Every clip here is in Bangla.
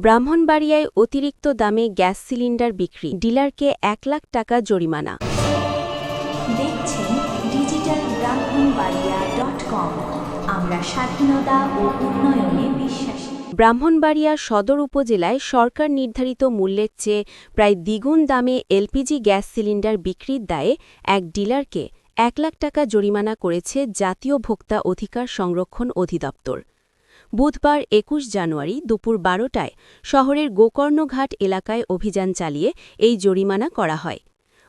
ব্রাহ্মণবাড়িয়ায় অতিরিক্ত দামে গ্যাস সিলিন্ডার বিক্রি, ডিলারকে ১ লাখ টাকা জরিমানা। দেখছেন digitalbrahmanbaria.com। আমরা স্বাধীনতা ও উন্নয়নে বিশ্বাসী। ব্রাহ্মণবাড়িয়া সদর উপজেলায় সরকার নির্ধারিত মূল্যের চেয়ে প্রায় দ্বিগুণ দামে এলপিজি গ্যাস সিলিন্ডার বিক্রির দায়ে এক ডিলারকে ১ লাখ টাকা জরিমানা করেছে জাতীয় ভোক্তা অধিকার সংরক্ষণ অধিদপ্তর। বুধবার ২১ জানুয়ারি দুপুর ১২টায় শহরের গোকর্ণঘাট এলাকায় অভিযান চালিয়ে এই জরিমানা করা হয়।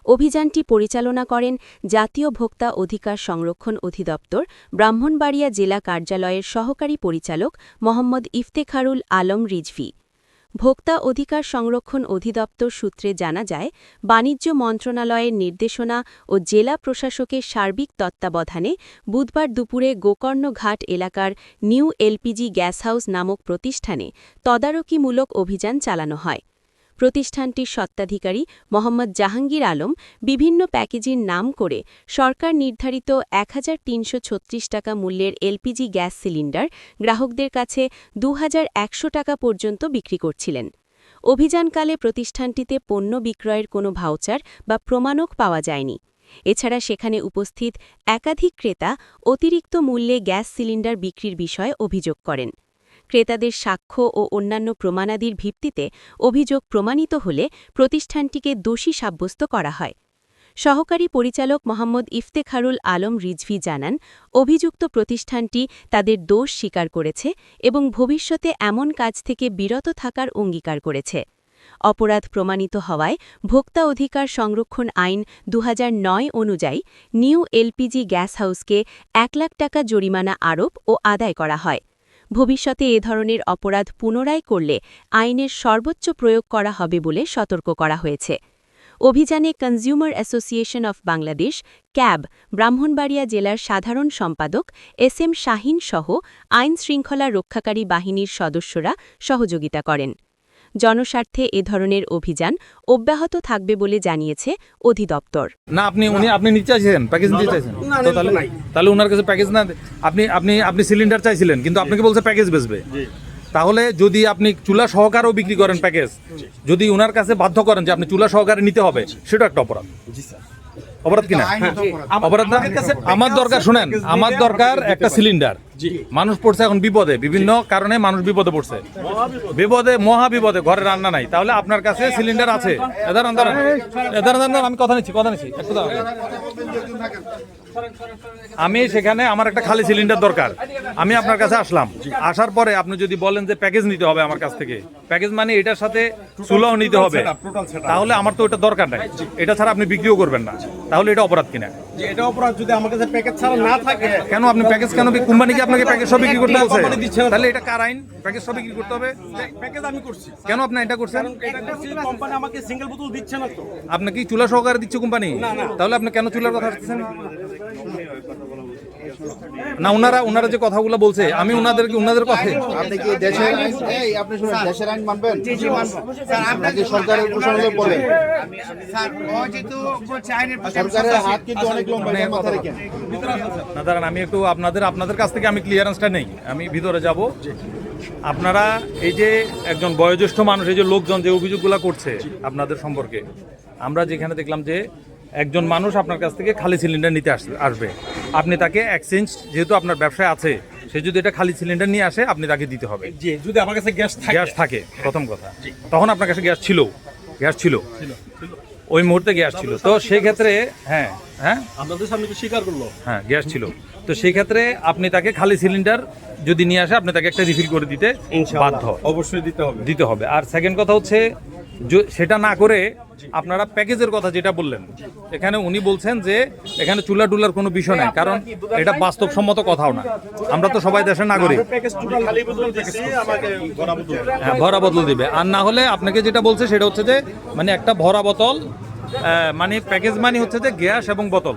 অভিযানটি পরিচালনা করেন জাতীয় ভোক্তা অধিকার সংরক্ষণ অধিদপ্তর ব্রাহ্মণবাড়িয়া জেলা কার্যালয়ের সহকারী পরিচালক মোহাম্মদ ইফতেখারুল আলম রিজভী। ভোক্তা অধিকার সংরক্ষণ অধিদপ্তর সূত্রে জানা যায়, বাণিজ্য মন্ত্রণালয়ের নির্দেশনা ও জেলা প্রশাসকের সার্বিক তত্ত্বাবধানে বুধবার দুপুরে গোকর্ণঘাট এলাকার নিউ এলপিজি গ্যাস হাউস নামক প্রতিষ্ঠানে তদারকিমূলক অভিযান চালানো হয়। প্রতিষ্ঠানটির স্বত্বাধিকারী মোহাম্মদ জাহাঙ্গীর আলম বিভিন্ন প্যাকেজির নাম করে সরকার নির্ধারিত ১৩৩৬ টাকা মূল্যের এলপিজি গ্যাস সিলিন্ডার গ্রাহকদের কাছে ২১০০ টাকা পর্যন্ত বিক্রি করছিলেন। অভিযানকালে প্রতিষ্ঠানটিতে পণ্য বিক্রয়ের কোনো ভাউচার বা প্রমাণক পাওয়া যায়নি। এছাড়া সেখানে উপস্থিত একাধিক ক্রেতা অতিরিক্ত মূল্যে গ্যাস সিলিন্ডার বিক্রির বিষয়ে অভিযোগ করেন। ক্রেতাদের সাক্ষ্য ও অন্যান্য প্রমাণাদির ভিত্তিতে অভিযোগ প্রমাণিত হলে প্রতিষ্ঠানটিকে দোষী সাব্যস্ত করা হয়। সহকারী পরিচালক মোহাম্মদ ইফতেখারুল আলম রিজভী জানান, অভিযুক্ত প্রতিষ্ঠানটি তাদের দোষ স্বীকার করেছে এবং ভবিষ্যতে এমন কাজ থেকে বিরত থাকার অঙ্গীকার করেছে। অপরাধ প্রমাণিত হওয়ায় ভোক্তা অধিকার সংরক্ষণ আইন ২০০৯ অনুযায়ী নিউ এলপিজি গ্যাস হাউসকে ১ লাখ টাকা জরিমানা আরোপ ও আদায় করা হয়। ভবিষ্যতে এ ধরনের অপরাধ পুনরায় করলে আইনের সর্বোচ্চ প্রয়োগ করা হবে বলে সতর্ক করা হয়েছে। অভিযানে consumer association of Bangladesh cab Brahmanbaria জেলার সাধারণ সম্পাদক এস.এম. শাহীন সহ আইন শৃঙ্খলা রক্ষাকারী বাহিনীর সদস্যরা সহযোগিতা করেন। জনস্বার্থে এ ধরনের অভিযান অব্যাহত থাকবে বলে জানিয়েছে অধিদপ্তর। না আপনি নিতে চাইছেন, প্যাকেজ নিতে চাইছেন, তাহলে ওনার কাছে প্যাকেজ না, আপনি সিলিন্ডার চাইছিলেন কিন্তু আপনাকে বলছে প্যাকেজ বেচবে। তাহলে যদি আপনি চুলা সহকারেও বিক্রি করেন প্যাকেজ, যদি ওনার কাছে বাধ্য করেন যে আপনি চুলা সহকারে নিতে হবে, সেটা একটা অপরাধ। অপরাধ কিনা? অপরাধ না? আমার দরকার, শুনেন, আমার দরকার একটা সিলিন্ডার। মানুষ পড়ছে এখন বিপদে, বিভিন্ন কারণে মানুষ বিপদে পড়ছে, মহা বিপদে, ঘরে রান্না নাই। তাহলে আপনার কাছে সিলিন্ডার আছে, আমি কথা নিচ্ছি একটু দাঁড়ান। আমি সেখানে আমার একটা খালি সিলিন্ডার দরকার, আমি আপনার কাছে আসলাম। আসার পরে আপনি যদি বলেন যে প্যাকেজ নিতে হবে আমার কাছ থেকে, প্যাকেজ মানে এটার সাথে চুলাও নিতে হবে, তাহলে আমার তো এটা দরকার নাই। এটা ছাড়া আপনি বিক্রিও করবেন না, তাহলে এটা অপরাধ কিনা? এটা অপরাধ যদি আমার কাছে প্যাকেজ ছাড়া না থাকে। কেন আপনি প্যাকেজ কেন কোম্পানি কি আপনাকে প্যাকেজ সব বিক্রি করতে বলছে? তাহলে এটা কার আইন? প্যাকেজ সব বিক্রি করতে হবে? প্যাকেজ আমি করছি। কেন আপনি এটা করছেন? কোম্পানি আমাকে সিঙ্গেল বোতল দিচ্ছে না তো। আপনি কি চুলা সহকারে দিচ্ছে কোম্পানি? তাহলে আপনি কেন চুলার কথা আসতেছেন না? ওনারা যে কথাগুলো বলছে, আমি ওনাদের কথা। আপনি কি দেশের আপনি শুনেন দেশের আইন মানবেন? জি মানব স্যার। আপনাকে সরকারের প্রশাসনে বলে স্যার, ও যেহেতু বলছে আইনের সরকারের হাত কিন্তু অনেক লম্বা, মাথা রেখে না। দাঁড়ান, আমি একটু আপনাদের কাছ থেকে আমি ক্লিয়ারেন্সটা নেই, আমি ভিতরে যাব। আপনারা এই যে একজন বয়োজ্যেষ্ঠ মানুষ, এই যে লোকজন যে অভিযোগগুলো করছে আপনাদের সম্পর্কে, আমরা যেখানে দেখলাম যে একজন মানুষ আপনার কাছ থেকে খালি সিলিন্ডার নিতে আসবে, আপনি তাকে এক্সচেঞ্জ, যেহেতু আপনার ব্যবসায় আছে, সে যদি এটা খালি সিলিন্ডার নিয়ে আসে আপনি তাকে দিতে হবে। যদি আমার কাছে গ্যাস থাকে প্রথম কথা, তখন আপনার কাছে গ্যাস ছিল ওই মুহূর্তে গ্যাস ছিল, তো সেই ক্ষেত্রে হ্যাঁ আপনাদের সামনে তো স্বীকার করলো, হ্যাঁ গ্যাস ছিল, তো সেই ক্ষেত্রে আপনি তাকে খালি সিলিন্ডার যদি নিয়ে আসে, আপনি তাকে একটা রিফিল করে দিতে বাধ্য, অবশ্যই দিতে হবে। আর সেকেন্ড কথা হচ্ছে, সেটা না করে আপনারা প্যাকেজের কথা যেটা বললেন, এখানে উনি বলছেন যে এখানে চুলা টুলার কোনো বিষয় নাই, কারণ এটা বাস্তবসম্মত কথাও না। আমরা তো সবাই দেশের নাগরিক, হ্যাঁ ভরা বোতল দিবে। আর না হলে আপনাকে যেটা বলছে সেটা হচ্ছে যে মানে একটা ভরা বোতল, মানে প্যাকেজ মানে হচ্ছে যে গ্যাস এবং বোতল,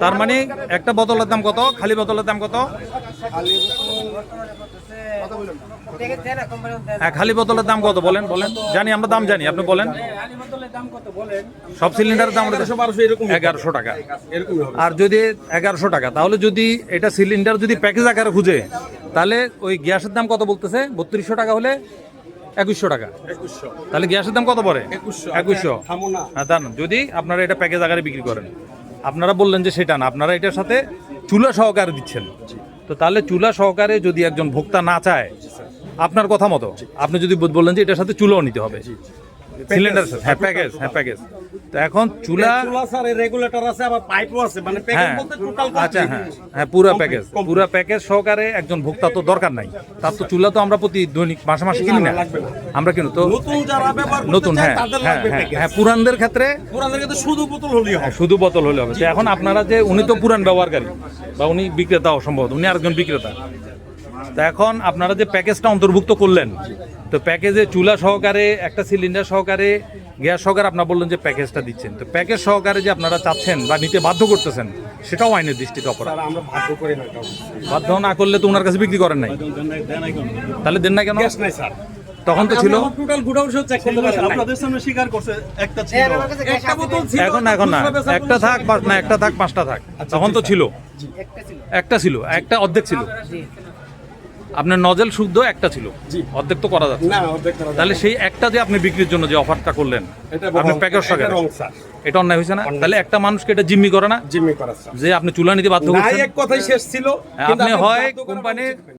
তার মানে একটা বোতলের দাম কত, খালি বোতলের দাম কত? হ্যাঁ, খালি বোতলের দাম কত বলেন? জানি, আমরা দাম জানি, আপনি বলেন। সব সিলিন্ডারের দাম 1100 টাকা। আর যদি 1100 টাকা, তাহলে যদি এটা সিলিন্ডার যদি প্যাকেজ আকারে খুঁজে, তাহলে ওই গ্যাসের দাম কত বলতেছে? 3200 টাকা হলে 2100 টাকা। 2100 তাহলে গ্যাসের দাম কত পড়ে? 2100। থামো না। হ্যাঁ দান, যদি আপনারা এটা প্যাকেজ আকারে বিক্রি করেন, আপনারা বললেন যে সেটা না, আপনারা এটার সাথে চুলা সহকারে দিচ্ছেন। তো তাহলে চুলা সহকারে যদি একজন ভোক্তা না চায়, আপনার কথা মতো আপনি যদি বললেন যে এটার সাথে চুলাও নিতে হবে, সিলিন্ডার, হ্যাঁ প্যাকেজ, হ্যাঁ প্যাকেজ। তো এখন চুলা, চুলা স্যার রেগুলেটর আছে, আবার পাইপও আছে, মানে প্যাকেজ হ্যাঁ বলতে টোটাল আচ্ছা, হ্যাঁ হ্যাঁ পুরো প্যাকেজ, পুরো প্যাকেজ সহকারে একজন ভোক্তা তো দরকার নাই। তার তো চুলা তো আমরা প্রতি দৈনিক মাসে মাসে কিনি না, লাগবে না। আমরা কিনো তো নতুন যারা ব্যবহার করতে নতুন, চায় হ্যাঁ তাদের হ্যাঁ লাগবে হ্যাঁ প্যাকেজ। হ্যাঁ, পুরানদের ক্ষেত্রে পুরানদের ক্ষেত্রে শুধু বোতল হলেই হবে। শুধু বোতল হলে হবে। তো এখন আপনারা যে উনি তো পুরান ব্যবহারকারী বা উনি বিক্রেতা, অসম্ভবত উনি আরেকজন বিক্রেতা। তো এখন আপনারা যে প্যাকেজটা অন্তর্ভুক্ত করলেন, তো প্যাকেজে চুলা সহকারে, একটা সিলিন্ডার সহকারে, গ্যাস সহকারে আপনারা বললেন যে প্যাকেজটা দিচ্ছেন, তো প্যাকেজ সহকারে যে আপনারা চাচ্ছেন বা নিতে বাধ্য করতেছেন, সেটাও আইনের দৃষ্টিতে অপরাধ। স্যার আমরা ভাগ্য করি না কাউকে। বাধ্য না করলে তো ওনার কাছে বিক্রি করেন নাই, তাহলে দেন না কেন? গ্যাস নাই স্যার। তখন তো ছিল। টোটাল গুডাউন সহ চেক করতে পারেন। আপনাদের সামনে স্বীকার করছে একটা ছিল। একটা বোতল ছিল। এখন না, এখন না, একটা থাক না, একটা থাক, পাঁচটা থাক, তখন তো ছিল, একটা ছিল, একটা অর্ধেক ছিল। আপনার নজেল শুদ্ধ একটা ছিল, অর্ধেক তো করা যাচ্ছে। না, অর্ধেক করা তাহলে সেই একটা যে আপনি বিক্রির জন্য যে অফারটা করলেন, এটা আপনি wrong, প্যাকেজ এটা সহকারে, wrong, স্যার। এটা অন্যায় হয়েছে না? তাহলে একটা মানুষকে এটা জিম্মি করে না জিম্মি করা স্যার। যে আপনি চুলা নিতে বাধ্য নাই করছেন? এক কথাই শেষ ছিল। কিন্তু আপনি হয় বাধ্য করে কোম্পানির